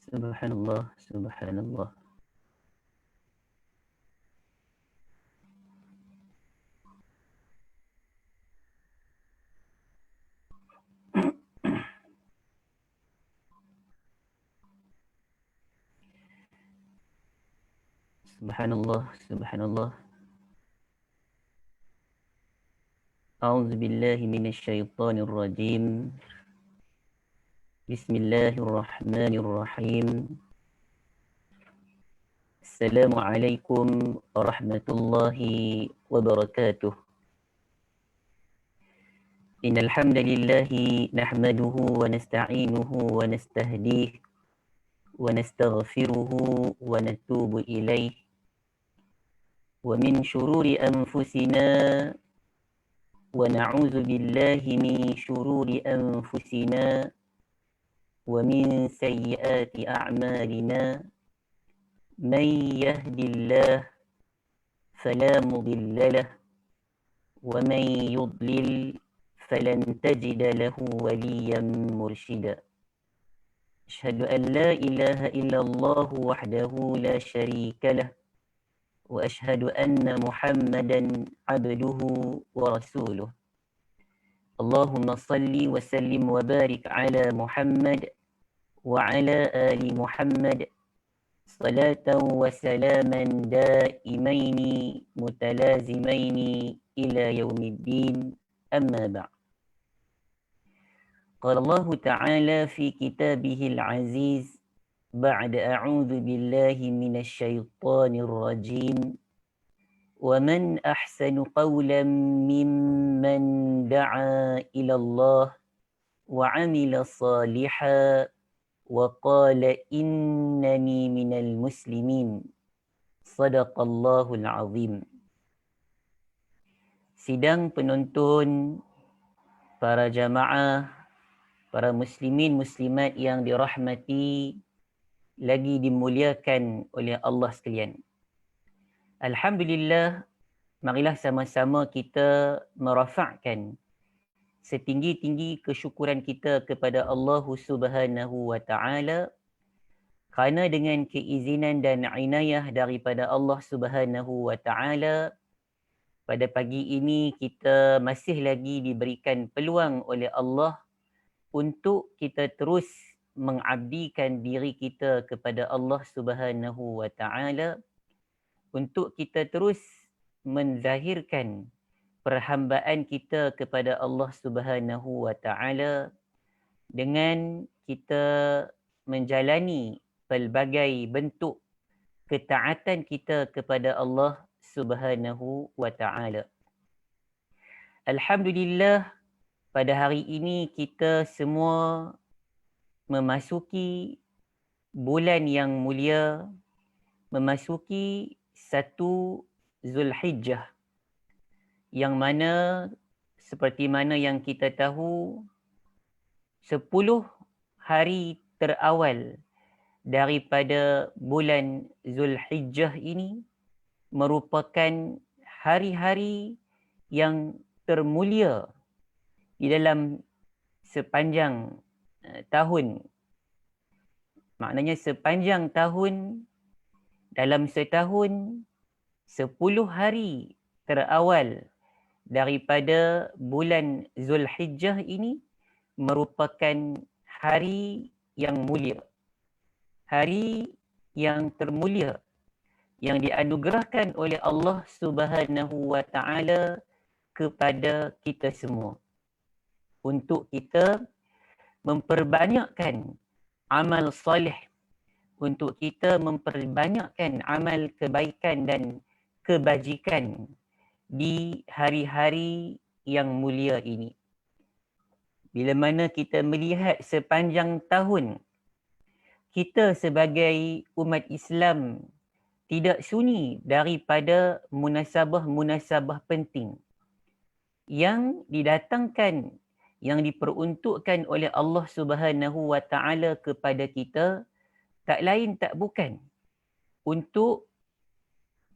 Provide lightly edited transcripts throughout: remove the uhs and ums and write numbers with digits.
Subhanallah, subhanallah. Subhanallah, subhanallah. A'udzu billahi minasy syaithanir rajim. Bismillahirrahmanirrahim. Assalamualaikum warahmatullahi wabarakatuh. Innal hamdalillahi nahmaduhu wa nasta'inuhu wa nastahdihi wa nastaghfiruhu wa natubu ilaih. Wa min syururi anfusina wa na'udzu billahi min syururi anfusina wa min sayyiati a'malina. Man yahdillahu fala mudilla lahu wa man yudlil falan tajida lahu waliyan mursyida. Asyhadu an la ilaha illallah wahdahu la syarika lah wa asyhadu anna Muhammadan abduhu wa rasuluh. Allahumma salli wa sallim wa barik ala Muhammad wa ala ali Muhammad salatan wa salaman daimaini mutalazimaini ila yaumiddin, amma ba'd. Qala Allah Ta'ala fi kitabihil aziz ba'da a'udzu billahi minasy syaithanir rajim. Wa man ahsanu qawlan mimman da'a ila Allah wa 'amila salihan wa qala innani minal muslimin. Sadaqallahul azim. Sidang penonton, para jamaah, para muslimin muslimat yang dirahmati lagi dimuliakan oleh Allah sekalian. Alhamdulillah, marilah sama-sama kita merafakkan setinggi-tinggi kesyukuran kita kepada Allah Subhanahu wa taala kerana dengan keizinan dan inayah daripada Allah Subhanahu wa taala pada pagi ini kita masih lagi diberikan peluang oleh Allah untuk kita terus mengabdikan diri kita kepada Allah Subhanahu wa taala, untuk kita terus menzahirkan perhambaan kita kepada Allah Subhanahu wa taala dengan kita menjalani pelbagai bentuk ketaatan kita kepada Allah Subhanahu wa taala. Alhamdulillah, pada hari ini kita semua memasuki bulan yang mulia, memasuki 1 Zulhijjah, yang mana seperti mana yang kita tahu 10 hari terawal daripada bulan Zulhijjah ini merupakan hari-hari yang termulia di dalam sepanjang tahun. Maknanya sepanjang tahun, dalam setahun 10 hari terawal daripada bulan Zulhijjah ini merupakan hari yang mulia. Hari yang termulia yang dianugerahkan oleh Allah Subhanahu wa taala kepada kita semua, untuk kita memperbanyakkan amal soleh, untuk kita memperbanyakkan amal kebaikan dan kebajikan di hari-hari yang mulia ini. Bila mana kita melihat sepanjang tahun, kita sebagai umat Islam tidak sunyi daripada munasabah-munasabah penting yang didatangkan, yang diperuntukkan oleh Allah Subhanahu wa taala kepada kita, tak lain tak bukan untuk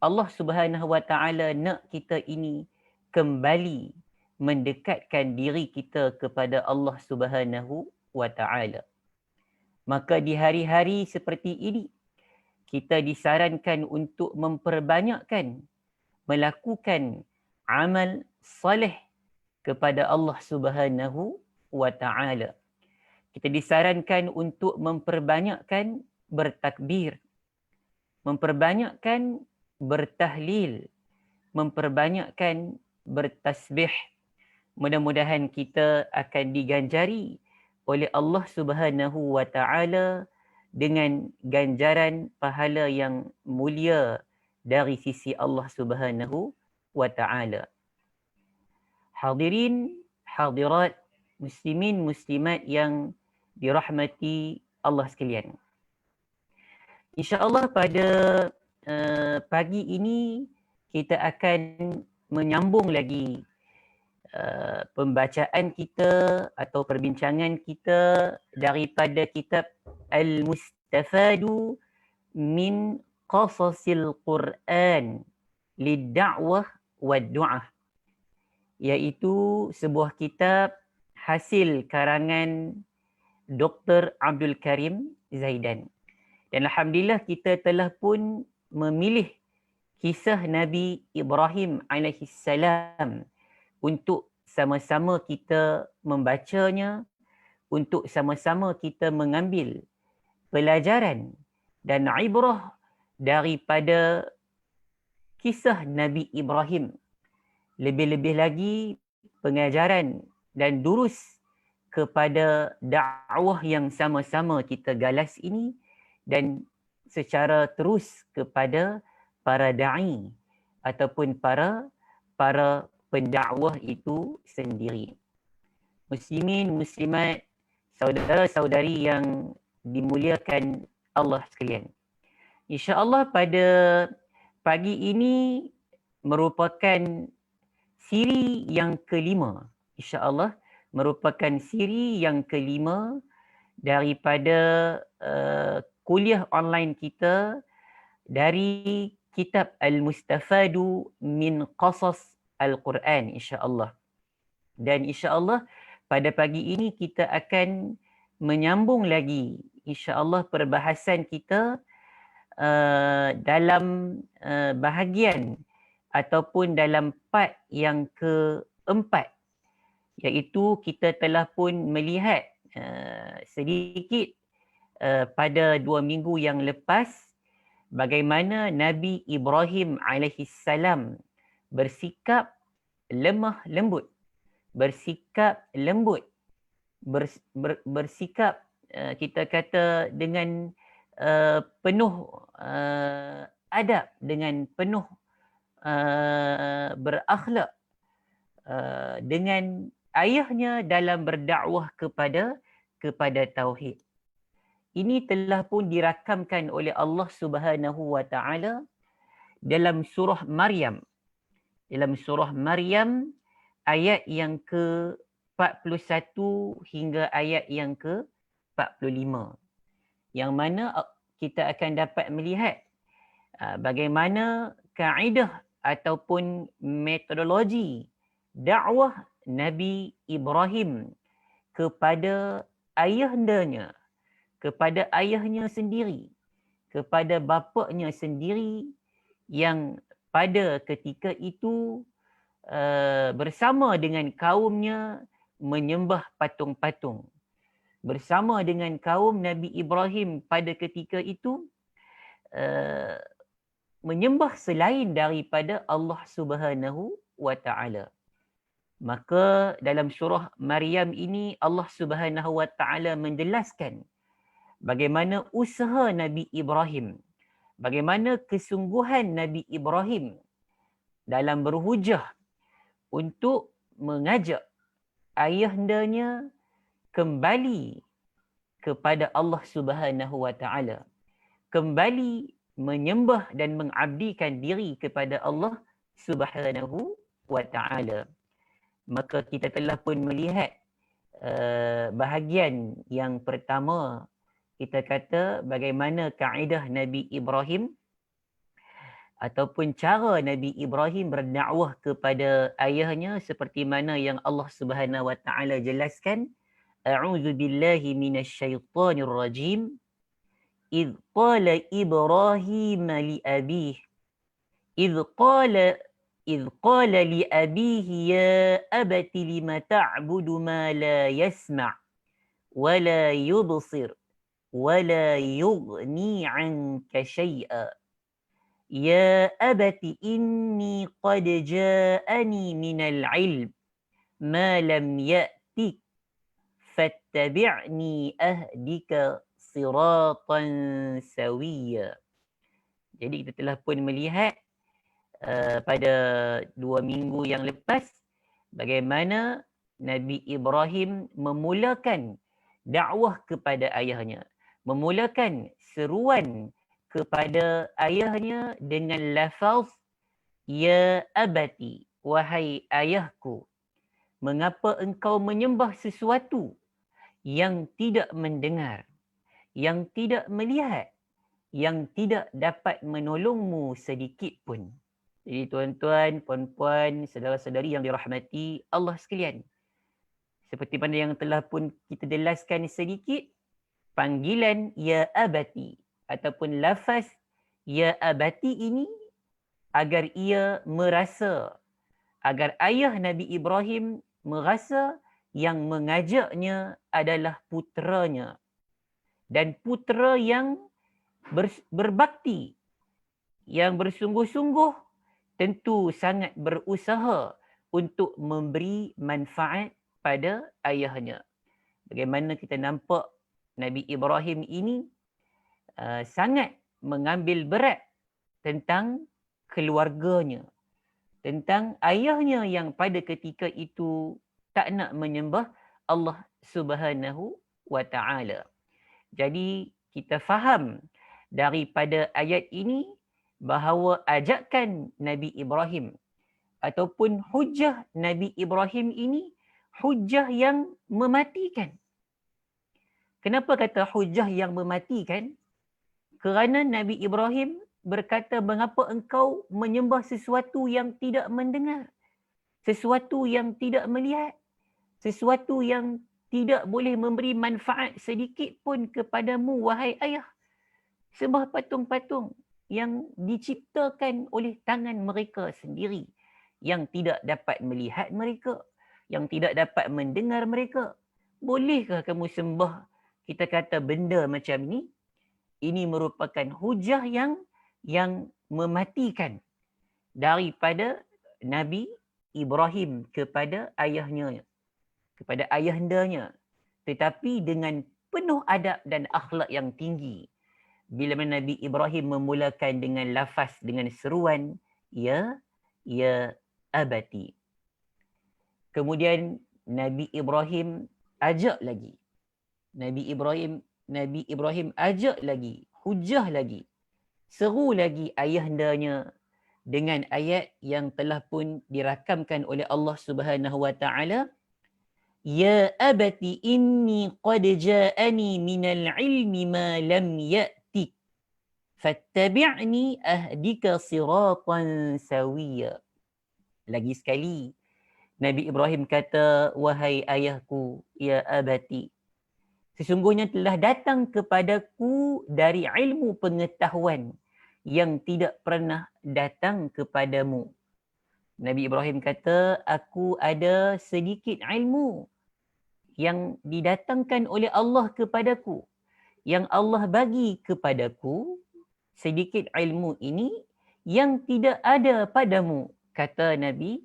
Allah Subhanahu Wa Taala nak kita ini kembali mendekatkan diri kita kepada Allah Subhanahu Wa Taala. Maka di hari-hari seperti ini kita disarankan untuk memperbanyakkan melakukan amal soleh kepada Allah Subhanahu Wa Taala. Kita disarankan untuk memperbanyakkan bertakbir, memperbanyakkan bertahlil, memperbanyakkan bertasbih. Mudah-mudahan kita akan diganjari oleh Allah Subhanahu Wa Taala dengan ganjaran pahala yang mulia dari sisi Allah Subhanahu Wa Taala. Hadirin, hadirat, muslimin, muslimat yang dirahmati Allah sekalian. InsyaAllah pada pagi ini kita akan menyambung lagi pembacaan kita atau perbincangan kita daripada kitab Al-Mustafadu min Qasasil Quran Lid-Da'wah Wad-Du'ah, iaitu sebuah kitab hasil karangan Dr. Abdul Karim Zaidan. Dan alhamdulillah kita telah pun memilih kisah Nabi Ibrahim alaihissalam untuk sama-sama kita membacanya, untuk sama-sama kita mengambil pelajaran dan ibrah daripada kisah Nabi Ibrahim. Lebih-lebih lagi pengajaran dan durus kepada dakwah yang sama-sama kita galas ini dan secara terus kepada para da'i ataupun para pendakwah itu sendiri. Muslimin, muslimat, saudara-saudari yang dimuliakan Allah sekalian. InsyaAllah pada pagi ini merupakan siri yang kelima. InsyaAllah merupakan siri yang kelima daripada kuliah online kita dari kitab Al-Mustafadu min Qasas Al-Quran, insyaAllah. Dan insyaAllah pada pagi ini kita akan menyambung lagi insyaAllah perbahasan kita dalam bahagian ataupun dalam part yang keempat, iaitu kita telah pun melihat sedikit pada 2 minggu yang lepas bagaimana Nabi Ibrahim alaihissalam bersikap lemah lembut, bersikap lembut, bersikap kita kata dengan penuh adab, dengan penuh berakhlak dengan ayahnya dalam berdakwah kepada tauhid. Ini telah pun dirakamkan oleh Allah Subhanahu Wa Taala dalam surah Maryam. Dalam surah Maryam ayat yang ke-41 hingga ayat yang ke-45. Yang mana kita akan dapat melihat bagaimana kaedah ataupun metodologi dakwah Nabi Ibrahim kepada ayahandanya, kepada ayahnya sendiri, kepada bapaknya sendiri yang pada ketika itu bersama dengan kaumnya menyembah patung-patung. Bersama dengan kaum Nabi Ibrahim pada ketika itu menyembah selain daripada Allah Subhanahu Wa Taala. Maka dalam surah Maryam ini Allah Subhanahu Wa Taala menjelaskan bagaimana usaha Nabi Ibrahim, bagaimana kesungguhan Nabi Ibrahim dalam berhujah untuk mengajak ayahandanya kembali kepada Allah Subhanahu Wa Taala, kembali menyembah dan mengabdikan diri kepada Allah Subhanahu Wa Taala. Maka kita telah pun melihat bahagian yang pertama, kita kata bagaimana kaedah Nabi Ibrahim ataupun cara Nabi Ibrahim berdakwah kepada ayahnya seperti mana yang Allah Subhanahu wa taala jelaskan, a'udzu billahi minasyaitonir rajim, idz qala Ibrahim li abih, idz qala li abihi ya abati lima ta'budu ma la yasma' wa la yubsir wa la yughni 'anka syai'a. Ya abati inni qad ja'ani minal ilm ma lam ya'tik fattabi'ni ahdika siratan sawiyya. Jadi kita telah pun melihat pada 2 minggu yang lepas bagaimana Nabi Ibrahim memulakan dakwah kepada ayahnya, memulakan seruan kepada ayahnya dengan lafaz ya abati, wahai ayahku, mengapa engkau menyembah sesuatu yang tidak mendengar, yang tidak melihat, yang tidak dapat menolongmu sedikit pun. Jadi tuan-tuan, puan-puan, saudara-saudari yang dirahmati Allah sekalian, seperti mana yang telah pun kita jelaskan sedikit, panggilan ya abati ataupun lafaz ya abati ini agar ia merasa, agar ayah Nabi Ibrahim merasa yang mengajaknya adalah puteranya dan putera yang berbakti, yang bersungguh-sungguh, tentu sangat berusaha untuk memberi manfaat pada ayahnya. Bagaimana kita nampak Nabi Ibrahim ini sangat mengambil berat tentang keluarganya, tentang ayahnya yang pada ketika itu tak nak menyembah Allah Subhanahu wa taala. Jadi kita faham daripada ayat ini bahawa ajakan Nabi Ibrahim ataupun hujah Nabi Ibrahim ini hujah yang mematikan. Kenapa kata hujah yang mematikan? Kerana Nabi Ibrahim berkata, mengapa engkau menyembah sesuatu yang tidak mendengar, sesuatu yang tidak melihat, sesuatu yang tidak boleh memberi manfaat sedikit pun kepadamu, wahai ayah. Sembah patung-patung yang diciptakan oleh tangan mereka sendiri, yang tidak dapat melihat mereka, yang tidak dapat mendengar mereka. Bolehkah kamu sembah, kita kata, benda macam ni? Ini merupakan hujah yang mematikan daripada Nabi Ibrahim kepada ayahnya, kepada ayahandanya, tetapi dengan penuh adab dan akhlak yang tinggi. Bila mana Nabi Ibrahim memulakan dengan lafaz, dengan seruan ya abati. Kemudian Nabi Ibrahim ajak lagi. Nabi Ibrahim ajak lagi, hujah lagi, seru lagi ayahandanya dengan ayat yang telah pun dirakamkan oleh Allah Subhanahu wa taala, ya abati inni qad ja'ani minal ilmi ma lam ya'tik fattabi'ni ahdika siratan sawiyya. Lagi sekali Nabi Ibrahim kata, wahai ayahku, ya abati, sesungguhnya telah datang kepadaku dari ilmu pengetahuan yang tidak pernah datang kepadamu. Nabi Ibrahim kata, aku ada sedikit ilmu yang didatangkan oleh Allah kepadaku, yang Allah bagi kepadaku, sedikit ilmu ini yang tidak ada padamu, kata Nabi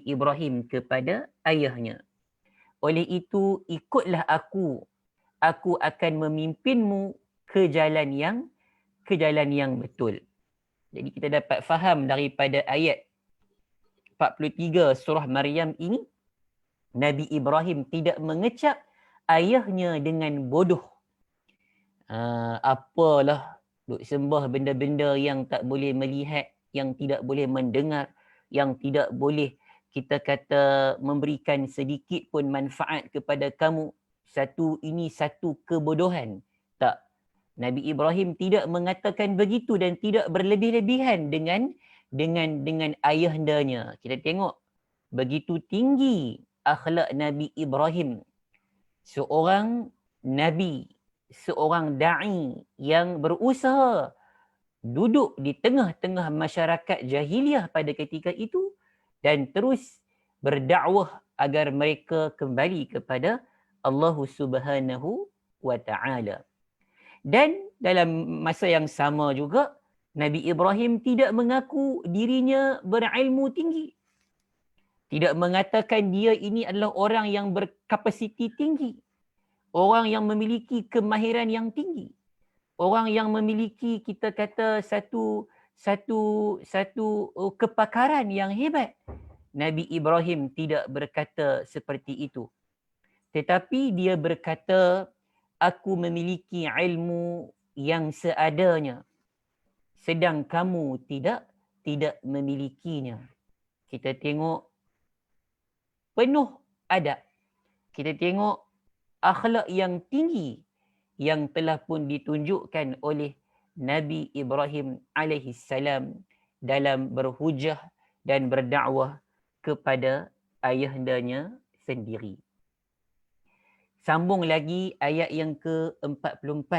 Ibrahim kepada ayahnya. Oleh itu, ikutlah aku akan memimpinmu ke jalan yang betul. Jadi kita dapat faham daripada ayat 43 surah Maryam ini, Nabi Ibrahim tidak mengecap ayahnya dengan bodoh. Apalah duk sembah benda-benda yang tak boleh melihat, yang tidak boleh mendengar, yang tidak boleh kita kata memberikan sedikit pun manfaat kepada kamu. Ini satu kebodohan. Tak. Nabi Ibrahim tidak mengatakan begitu dan tidak berlebih-lebihan dengan ayahandanya. Kita tengok begitu tinggi akhlak Nabi Ibrahim. Seorang nabi, seorang dai yang berusaha duduk di tengah-tengah masyarakat jahiliah pada ketika itu dan terus berdakwah agar mereka kembali kepada Allah Subhanahu wa taala. Dan dalam masa yang sama juga Nabi Ibrahim tidak mengaku dirinya berilmu tinggi. Tidak mengatakan dia ini adalah orang yang berkapasiti tinggi. Orang yang memiliki kemahiran yang tinggi. Orang yang memiliki, kita kata, satu kepakaran yang hebat. Nabi Ibrahim tidak berkata seperti itu. Tetapi dia berkata, aku memiliki ilmu yang seadanya, sedang kamu tidak memilikinya. Kita tengok penuh adab. Kita tengok akhlak yang tinggi yang telah pun ditunjukkan oleh Nabi Ibrahim alaihissalam dalam berhujah dan berdakwah kepada ayahandanya sendiri. Sambung lagi ayat yang ke-44.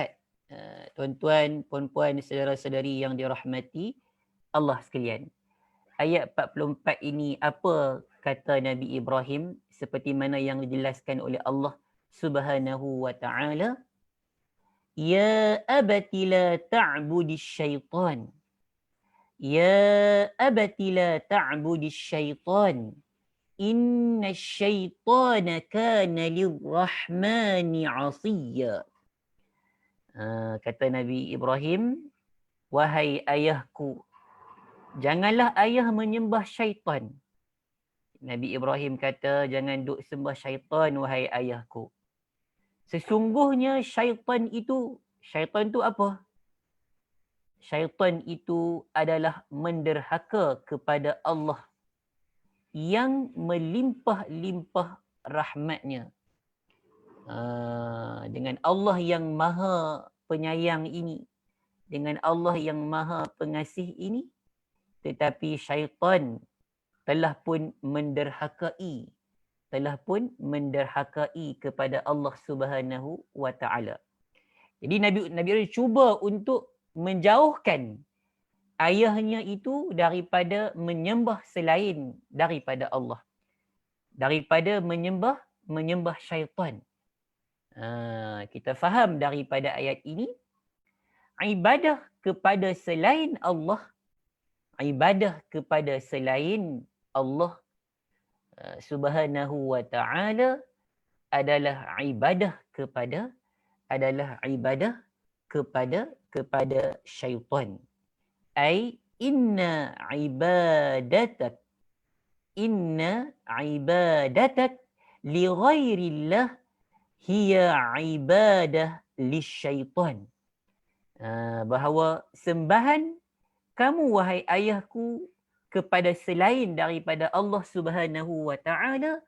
Tuan-tuan, puan-puan, saudara-saudari yang dirahmati Allah sekalian. Ayat 44 ini apa kata Nabi Ibrahim seperti mana yang dijelaskan oleh Allah Subhanahu wa taala. Ya abati la ta'budis syaitan. Ya abati la ta'budis syaitan. Inna syaitana kana lirrahmani asiyya. Kata Nabi Ibrahim, wahai ayahku, janganlah ayah menyembah syaitan. Nabi Ibrahim kata, jangan duk sembah syaitan wahai ayahku. Sesungguhnya syaitan itu apa? Syaitan itu adalah menderhaka kepada Allah yang melimpah-limpah rahmatnya. Dengan Allah yang maha penyayang ini, dengan Allah yang maha pengasih ini, tetapi syaitan telah pun menderhakai kepada Allah Subhanahu wa taala. Jadi Nabi Ibrahim cuba untuk menjauhkan ayahnya itu daripada menyembah selain daripada Allah, daripada menyembah syaitan. Kita faham daripada ayat ini, ibadah kepada selain Allah, Subhanahu wa taala adalah ibadah kepada syaitan. Ai inna ibadatak li ghairillah hiya ibadah lisyaitan. Bahawa sembahan kamu wahai ayahku kepada selain daripada Allah Subhanahu wa taala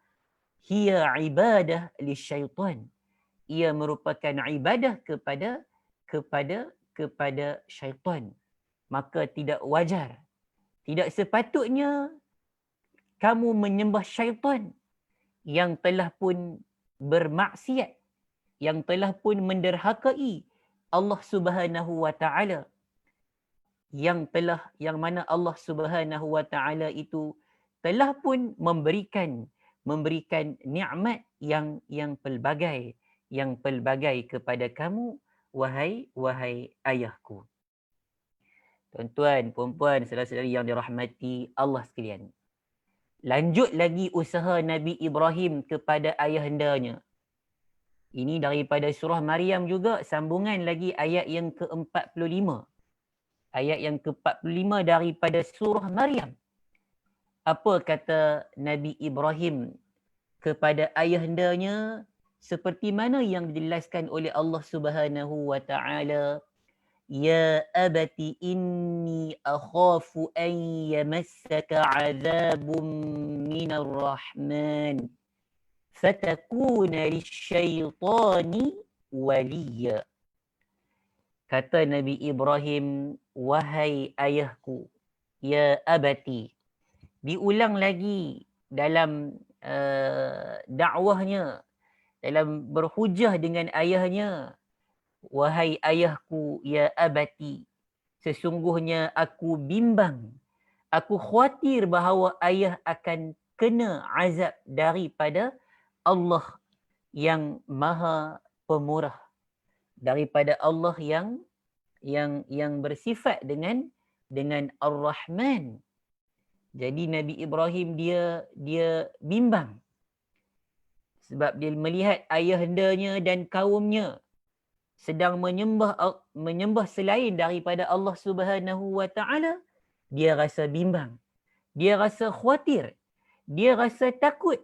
hiya ibadah lisyaitan. Ia merupakan ibadah kepada syaitan. Maka tidak wajar, tidak sepatutnya kamu menyembah syaitan yang telah pun bermaksiat, yang telah pun menderhakai Allah Subhanahu wa taala, yang mana Allah Subhanahu wa taala itu telah pun memberikan nikmat yang pelbagai kepada kamu wahai ayahku. Tuan-tuan, puan-puan, saudara-saudari yang dirahmati Allah sekalian. Lanjut lagi usaha Nabi Ibrahim kepada ayahandanya. Ini daripada surah Maryam juga, sambungan lagi ayat yang ke-45. Ayat yang ke-45 daripada surah Maryam. Apa kata Nabi Ibrahim kepada ayahandanya seperti mana yang dijelaskan oleh Allah Subhanahu wa taala. Ya abati inni akhafu an yamassaka azabun minar rahman fatakuna lisyaitani waliya. Kata Nabi Ibrahim, wahai ayahku, ya abati. Diulang lagi dalam dakwahnya, dalam berhujah dengan ayahnya. Wahai ayahku, ya abati. Sesungguhnya aku bimbang. Aku khawatir bahawa ayah akan kena azab daripada Allah yang Maha Pemurah, daripada Allah yang bersifat dengan Ar-Rahman. Jadi Nabi Ibrahim dia bimbang sebab dia melihat ayahandanya dan kaumnya sedang menyembah selain daripada Allah Subhanahu wa taala. Dia rasa bimbang, dia rasa khawatir, dia rasa takut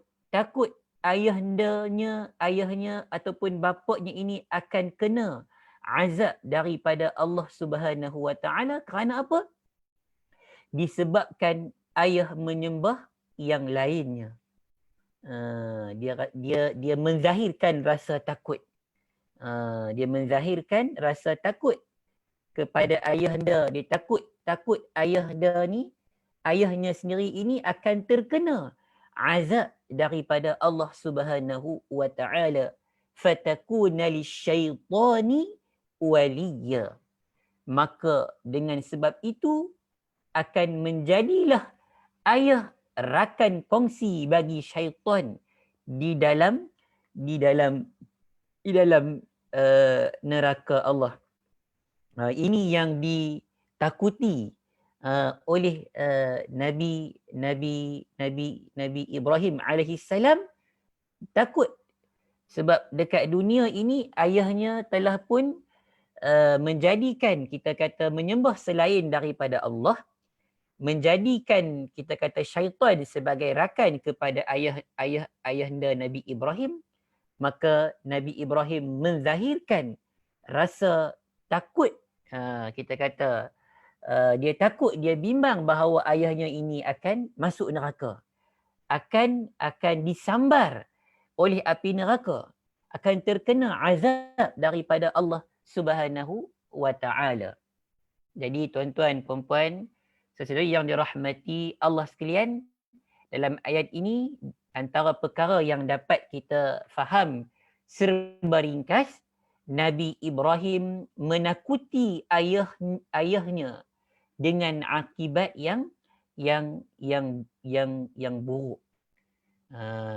ayahnya ataupun bapaknya ini akan kena azab daripada Allah Subhanahu wa taala. Kerana apa? Disebabkan ayah menyembah yang lainnya. Dia menzahirkan rasa takut. Dia menzahirkan rasa takut kepada ayahanda. Dia takut ayahnya sendiri ini akan terkena azab daripada Allah Subhanahu wa taala. Fatakuna lisyaitani waliya. Maka dengan sebab itu akan menjadilah ayah rakan kongsi bagi syaitan di dalam neraka Allah. Ini yang ditakuti oleh Nabi Ibrahim alaihi salam. Takut sebab dekat dunia ini ayahnya telah pun menjadikan, kita kata, menyembah selain daripada Allah, menjadikan, kita kata, syaitan sebagai rakan kepada ayahanda Nabi Ibrahim. Maka Nabi Ibrahim menzahirkan rasa takut. Kita kata dia takut, dia bimbang bahawa ayahnya ini akan masuk neraka, akan disambar oleh api neraka, akan terkena azab daripada Allah Subhanahu wa taala. Jadi tuan-tuan, puan-puan, saudara yang dirahmati Allah sekalian, dalam ayat ini antara perkara yang dapat kita faham serba ringkas, Nabi Ibrahim menakuti ayahnya dengan akibat yang buruk.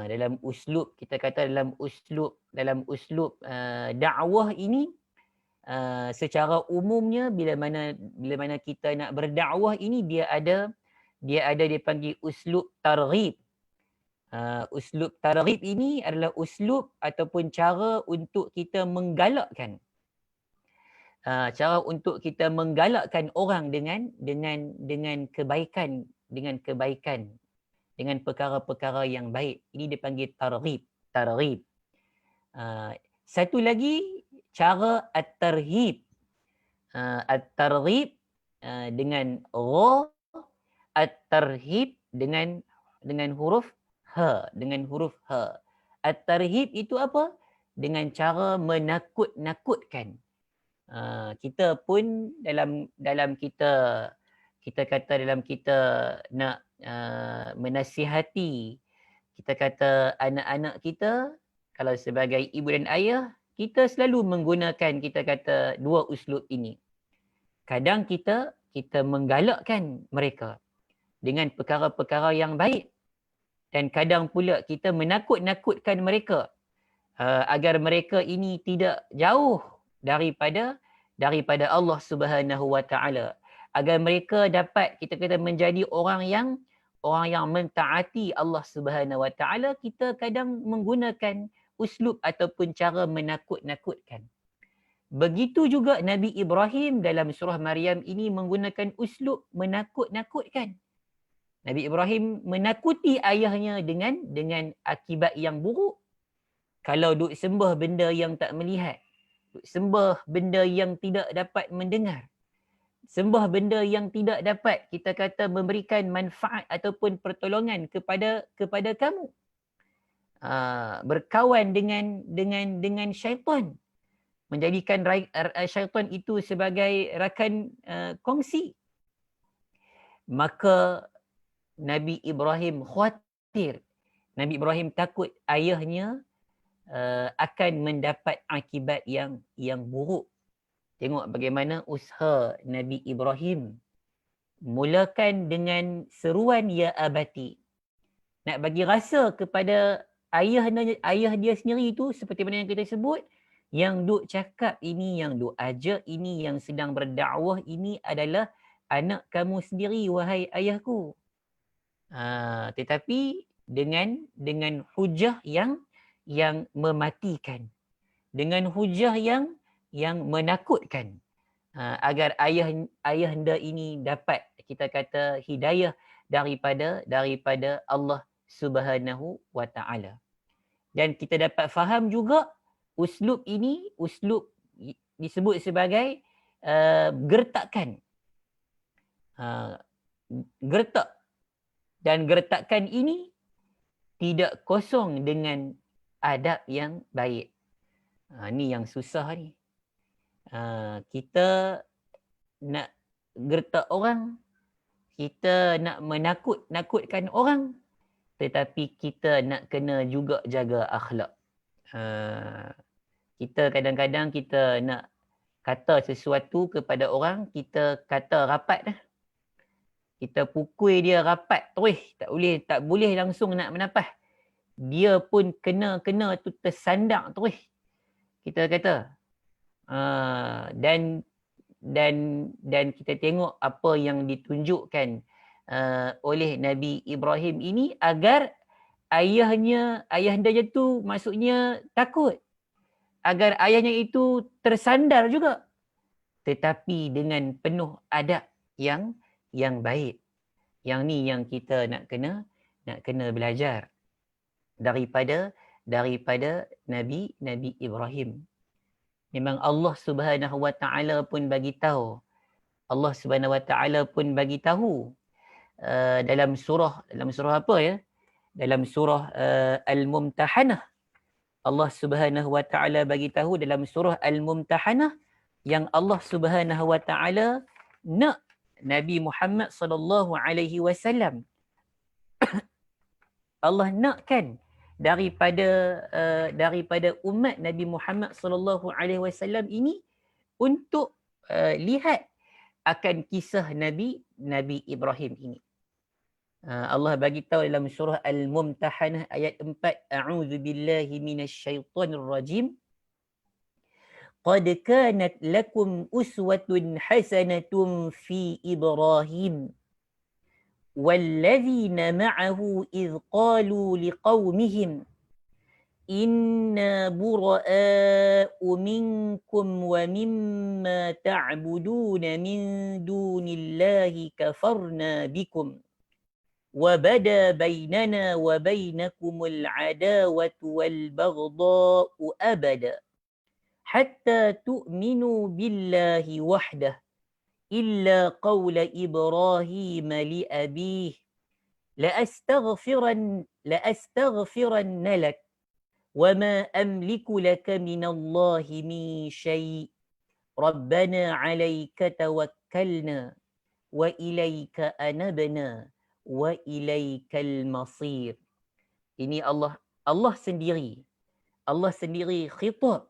Dalam uslub, kita kata dalam uslub dakwah ini, secara umumnya bila mana kita nak berdakwah ini, dia ada dipanggil uslub targhib. Uslub targhib ini adalah uslub ataupun cara untuk kita menggalakkan, orang dengan kebaikan, dengan perkara-perkara yang baik. Ini dipanggil targhib. Satu lagi cara at-tarhib. At-targhib dengan ra, at-tarhib dengan huruf ha, At-tarhib itu apa? Dengan cara menakut-nakutkan. Kita pun dalam kita kata, dalam kita nak menasihati, kita kata, anak-anak kita, kalau sebagai ibu dan ayah, kita selalu menggunakan, kita kata, dua uslub ini. Kadang kita menggalakkan mereka dengan perkara-perkara yang baik, dan kadang pula kita menakut-nakutkan mereka agar mereka ini tidak jauh daripada Allah Subhanahu wa taala, agar mereka dapat, kita kata, menjadi orang yang mentaati Allah Subhanahu wa taala. Kita kadang menggunakan uslub ataupun cara menakut-nakutkan. Begitu juga Nabi Ibrahim dalam surah Maryam ini menggunakan uslub menakut-nakutkan. Nabi Ibrahim menakuti ayahnya dengan akibat yang buruk. Kalau duk sembah benda yang tak melihat, duk sembah benda yang tidak dapat mendengar, sembah benda yang tidak dapat, kita kata, memberikan manfaat ataupun pertolongan kepada kamu, berkawan dengan syaitan, menjadikan syaitan itu sebagai rakan kongsi. Maka Nabi Ibrahim khawatir. Nabi Ibrahim takut ayahnya akan mendapat akibat yang buruk. Tengok bagaimana usaha Nabi Ibrahim. Mulakan dengan seruan ya abati. Nak bagi rasa kepada ayah dia sendiri itu, seperti mana yang kita sebut, yang duk cakap ini, yang duk ajak ini, yang sedang berdakwah ini adalah anak kamu sendiri, wahai ayahku. Tetapi dengan hujah yang mematikan, dengan hujah yang menakutkan, agar ayahanda ini dapat, kita kata, hidayah daripada Allah Subhanahu wa taala. Dan kita dapat faham juga uslub ini, uslub disebut sebagai gertakan. Gertak. Dan gertakan ini tidak kosong dengan adab yang baik. Ni yang susah ni. Kita nak gertak orang, kita nak menakut-nakutkan orang, tetapi kita nak kena juga jaga akhlak. Kita kadang-kadang kita nak kata sesuatu kepada orang, kita kata rapat dah. Kita pukul dia rapat terus, tak boleh langsung nak menapah. Dia pun kena tu tersandak terus. Kita kata. Dan kita tengok apa yang ditunjukkan oleh Nabi Ibrahim ini agar ayahnya tu maksudnya takut. Agar ayahnya itu tersandar juga. Tetapi dengan penuh adab yang baik. Yang ni yang kita nak kena belajar daripada Nabi Ibrahim. Memang Allah Subhanahu wa taala pun bagi tahu. Allah Subhanahu wa taala pun bagi tahu dalam surah apa ya? Dalam surah Al-Mumtahanah. Allah Subhanahu wa taala bagi tahu dalam surah Al-Mumtahanah yang Allah Subhanahu wa taala nak Nabi Muhammad sallallahu alaihi wasallam Allah nakkan daripada umat Nabi Muhammad sallallahu alaihi wasallam ini untuk lihat akan kisah Nabi Ibrahim ini. Allah bagi tahu dalam surah Al-Mumtahanah ayat 4, a'udzu billahi minasyaitonir rajim. قد كانت لكم أسوة حسنة في إبراهيم والذين معه إذ قالوا لقومهم إنا براء منكم ومما تعبدون من دون الله كفرنا بكم وبدا بيننا وبينكم العداوة والبغضاء أبدا حتى تؤمنوا بالله وحده إلا قول إبراهيم لأبيه لأستغفرن لك وما أملك لك من الله من شيء ربنا عليك توكلنا وإليك أنبنا وإليك المصير. Ini Allah sendiri khitab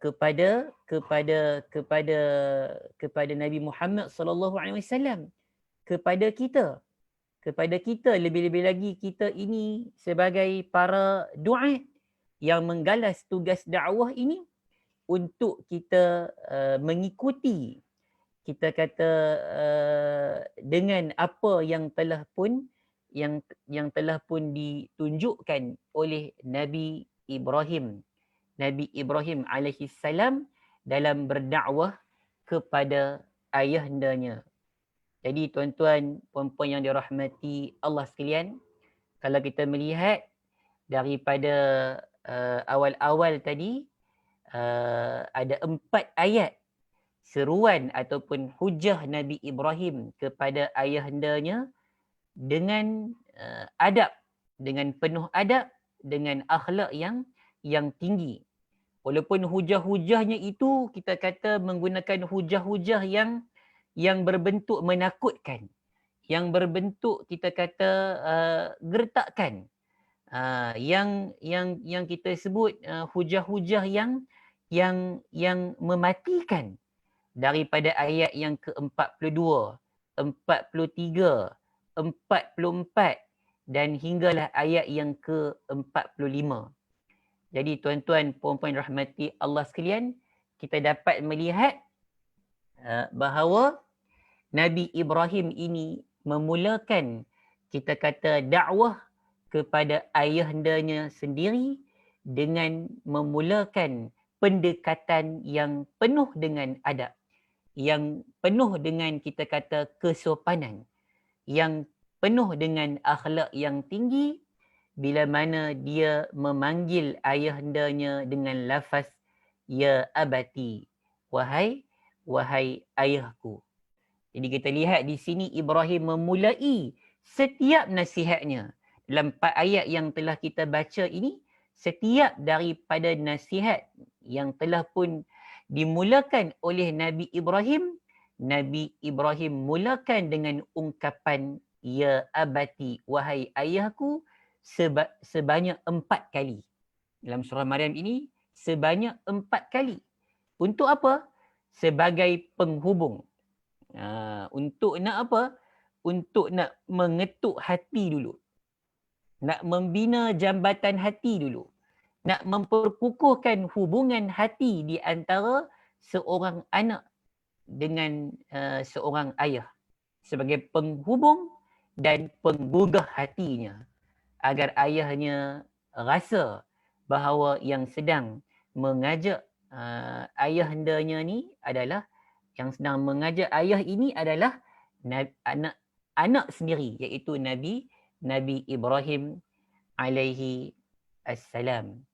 kepada Nabi Muhammad sallallahu alaihi wasallam, kepada kita lebih-lebih lagi kita ini sebagai para duat yang menggalas tugas dakwah ini untuk kita mengikuti, kita kata dengan apa yang telah pun ditunjukkan oleh Nabi Ibrahim alaihi salam dalam berdakwah kepada ayahandanya. Jadi tuan-tuan, puan-puan yang dirahmati Allah sekalian, kalau kita melihat daripada awal-awal tadi, ada 4 ayat seruan ataupun hujah Nabi Ibrahim kepada ayahandanya dengan adab, dengan penuh adab, dengan akhlak yang tinggi. Walaupun hujah-hujahnya itu kita kata menggunakan hujah-hujah yang berbentuk menakutkan, yang berbentuk kita kata gertakan, yang kita sebut hujah-hujah yang mematikan, daripada ayat yang ke-42, 43, 44 dan hinggalah ayat yang ke-45. Jadi tuan-tuan puan-puan rahmati Allah sekalian, kita dapat melihat bahawa Nabi Ibrahim ini memulakan kita kata dakwah kepada ayahandanya sendiri dengan memulakan pendekatan yang penuh dengan adab, yang penuh dengan kita kata kesopanan, yang penuh dengan akhlak yang tinggi, bila mana dia memanggil ayahandanya dengan lafaz ya abati, wahai ayahku. Jadi kita lihat di sini Ibrahim memulai setiap nasihatnya dalam 4 ayat yang telah kita baca ini. Setiap daripada nasihat yang telah pun dimulakan oleh Nabi Ibrahim mulakan dengan ungkapan ya abati, wahai ayahku, sebanyak 4 kali. Dalam surah Maryam ini sebanyak 4 kali. Untuk apa? Sebagai penghubung. Untuk nak apa? Untuk nak mengetuk hati dulu. Nak membina jambatan hati dulu. Nak memperkukuhkan hubungan hati di antara seorang anak dengan seorang ayah. Sebagai penghubung dan penggugah hatinya. Agar ayahnya rasa bahawa yang sedang mengajak ayahandanya ni adalah, yang sedang mengajak ayah ini adalah anak sendiri, iaitu Nabi Ibrahim alaihi assalam.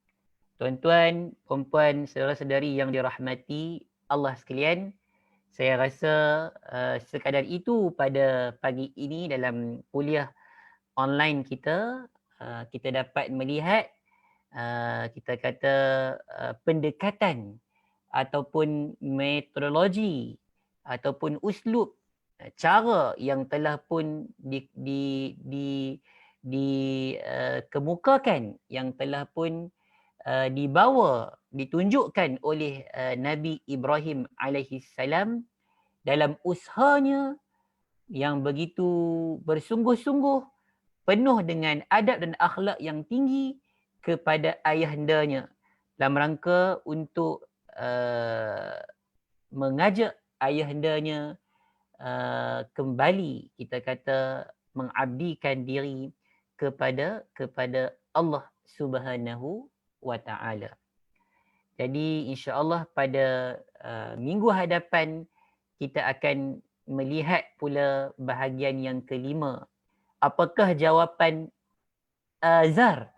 Tuan-tuan, puan-puan, saudara-saudari yang dirahmati Allah sekalian, saya rasa sekadar itu pada pagi ini dalam kuliah online kita. Kita dapat melihat kita kata pendekatan ataupun metodologi ataupun uslub, cara yang telah pun dikemukakan, yang telah pun ditunjukkan oleh Nabi Ibrahim alaihi salam dalam usahanya yang begitu bersungguh-sungguh, penuh dengan adab dan akhlak yang tinggi kepada ayahandanya dalam rangka untuk mengajak ayahandanya kembali kita kata mengabdikan diri kepada Allah Subhanahu wa taala. Jadi insya-Allah pada minggu hadapan kita akan melihat pula bahagian yang kelima. Apakah jawapan Azar,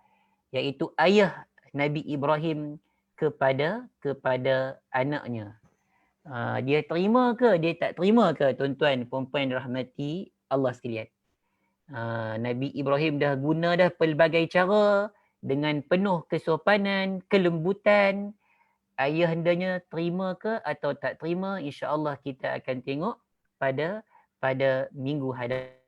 iaitu ayah Nabi Ibrahim kepada anaknya. Dia terima ke dia tak terima ke, tuan-tuan puan-puan rahmati Allah sekalian. Nabi Ibrahim dah guna dah pelbagai cara dengan penuh kesopanan, kelembutan. Ayahandanya terima ke atau tak terima, insya-Allah kita akan tengok pada minggu hadapan.